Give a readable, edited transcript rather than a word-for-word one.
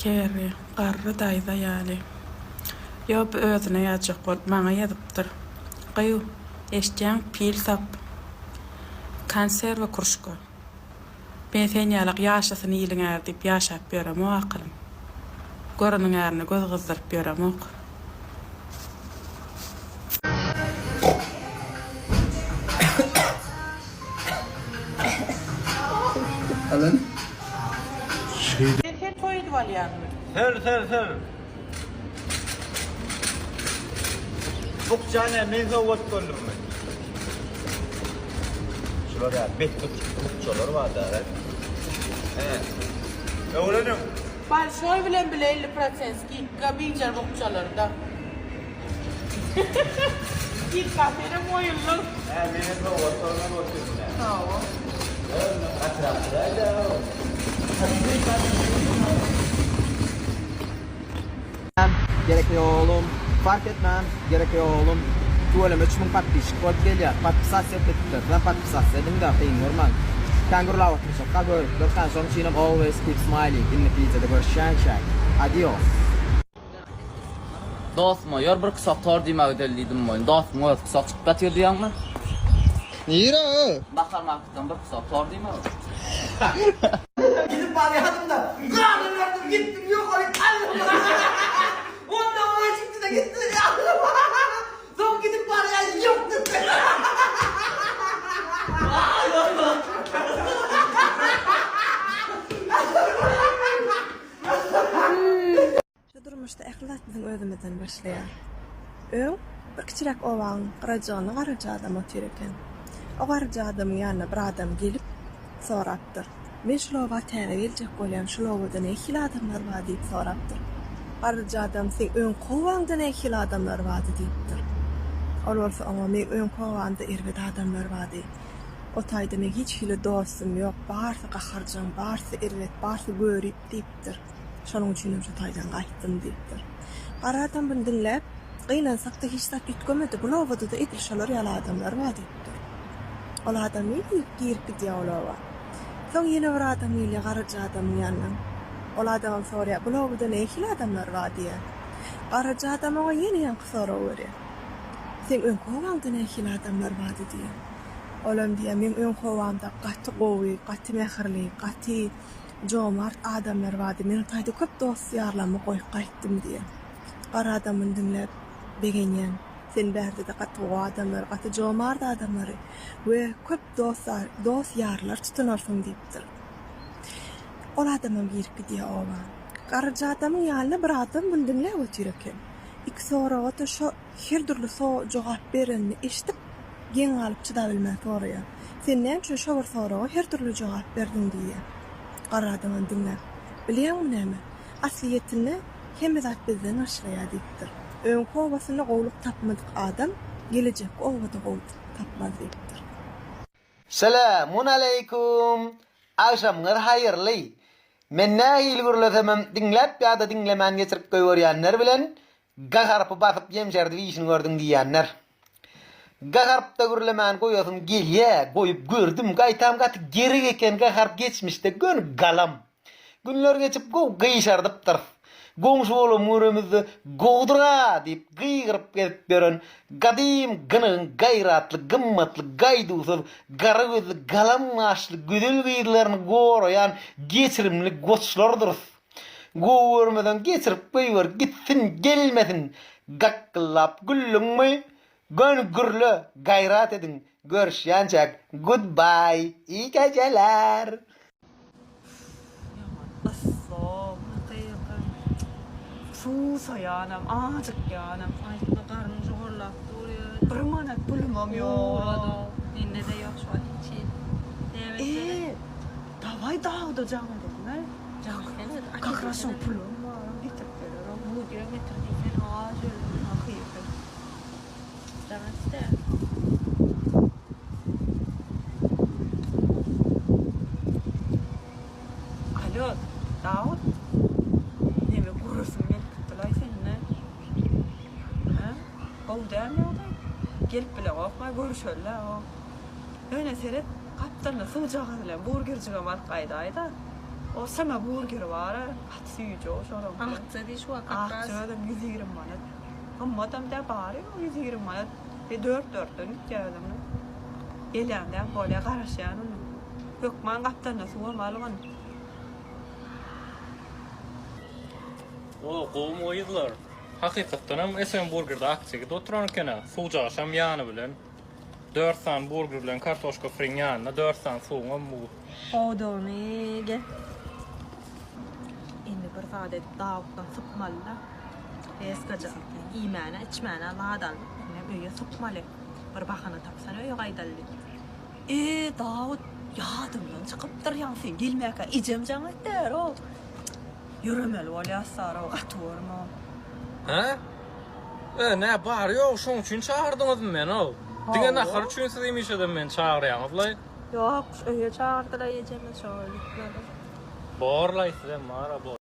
Keri, qarry daýza ýaly. Ýop özüne ýazjak bolup maňa ýazypdyr. Gaýu, eşdýäň pil sap, konserwe kurşka. Ben sen ýalyk ýaşasyny ýylyňär diýip ýaşap berem o akylym. Görüniň ýerine göz gyzdyryp berem ok. Alın. Sen toýdy bolýarmy? Sır. Bu jana meze ot kollum. Şular ya betlik çolor var da. Öwrenim. Bal şoý bilen bile 50% gitga bijar bokçalarda. Git kafede moýulur. Meze ot kollum otursun. Hawa. Gerek yok oğlum. Fark etmem. Gerek yok oğlum. Tuvalem 3000 подписчик bolup gelýär. Подписаться etipdir. Ben подписаться edim de beýin normal. Kangurlar otursak. Kabul. Görkan soň çynyp always keep smiling in the pizza the görüşýänçek. Adios. Dostum, ýar bir kısa tar diýmek dellidim moýun. Dostum, o kısa çykyp batyrýarmy? Nira? Bakar marketdan bir kısa tar diýmek. Gidip barýardım da. Gardylardım gitdim yok olayım. Onda ona çıktı da gitti. Son gidip barýar yok dedi. Şu durmuşda ählat bizim özümizden başlaýar. Öň bir kiçirek owaň garajagyny garaja adam otyr eken. O garaja adamyň ýanyna bir adam gelip sorapdyr. Men şu lowa täze geljek bolýan, şu lowada nähil adamlar bar diýip sorapdyr. Garaja adam sen öň kowaňda nähil adamlar bar diýipdir. Ol bolsa ama men öň kowanda erwet adamlar bar diýip. O taýda men hiç hili dostum ýok, barsy gaharjaň, barsy erwet, barsy görüp diýipdir. Şonuň üçin şu taýdan gaýtdym diýipdir. Gara adam bunu dinläp, gynansak da hiç zat ütgemedi. Bu lowada da edilşalar ýaly adamlar bar diýipdir. Ol adam girip gidýär olawa. Soň ýene bir adam ýeli garaja adamyň ýanyna. Ol adam sorýar, bu lowada nähili adamlar bar diýär. Garaja adam oňa ýene ýanky soraw berýär. Sen öň kowaňda nähili adamlar bar diýär. Olam diýär, men öň kowamda gaty gowy, gaty mehirli, gaty jomart adamlar bar diýär. Men taýda köp dost ýarlamy goýup gaýtdym diýär. Gara adamyň dinläp begenýän. Sen bärde de gaty adamlar, gaty jomart adamlary we köp dost ýarlar tutanarsyň diýipdir. Ol adamam girip gidýär owa. Garaja adamyň ýalyna bir adam bunu dinläp ötýär eken. İki soraga da şu her türlü jogap berenini eşitip gen alyp çyda bilmän sorýar. Sen näme şu bir soraga her türlü jogap berdin diýär. Gara adamam dinläp. Bilýärmi näme? Asliýetini hemme zat bizden aşlaýar diýipdir. Öň kowasyny gowluk tapmadyk adam gelecek owada gowluk tapmaz diýipdir. Selamun aleykum. Akşamlar hayırly. Men nähil gürlesemem dinläp ýa-da dinlemän geçirip goýýarlar bilen gagarpy basyp ýemşerdi işini gördüm diýýänler. Gagarpda gürlemän goýasym gelýär, goýup gördüm, gaýtam gaty gerek eken gagarp geçmişde gönüp galam. Günler geçip gyşardypdyr. Goňşy bolan müremizi gowdura diýip gyýryp gelip beren gadim gynyň gaýratly, gymmatly, gaýdusyz, gara gözli, galam maşly, güzel gyýdylaryny goraýan geçirimli goçlardyr. Gowurmadan geçirip goýýar, gitsin, gelmesin, gakkylap güllüňmi, gön gürlü, gaýrat edin, görüşýänçek, goodbye, iyi geceler. Susayanam, acıkyanam, aytma karnım jogorlap durýar. Bir manat pulum ýok. Dinde de yok şu an için. Davay dağda canım dediler. Kakrasın pulum var. Getirip veriyorum. Bu diyor getirdiysen şöyle akıyıp. Canım iste. Alo, Davut. Neme kurusun gelip tutulay seninle. O der mi oldu? Gelip bile bakma görüşörler o. Öyle seret kaptanla sıvıcağı bilen burgerciğe markaydı ayda. O sama burger var. Atsıyıcı o şorum. Ahçı değil şu an. Ahçıda 120 manat. Amma adam da bari o 120 manat. 4-4'ten geldim. Gelende böyle karışan. Yok man kaptanı suwa malgan. O qoğum oydular. Hakikaten hem Esenburger'da akçıgıda oturan kena. Suğcaşam yanı bilen. 4 san burger bilen kartoşka fring yanına 4 san suğum mu. Odoni gel. Indi bir saat edip dağıttan sıkmalı. Eskaca. İymana, içmana, ladan. Ne böyle sıkmalı. Bir bakana tapsana öyle gaydallı. Davut yadımdan çıkıptır yansın. Gelmeyaka icem canı der o. Yürümeli o lasara o aturma. Ha? Ne bari yok şun için çağırdınız mı beni o? Dine nakar için sizeymiş edin ben çağırıyam ablay. Yok öyle çağırdılar yiyeceğimi çağırdılar. Bağırlay size mağara bu.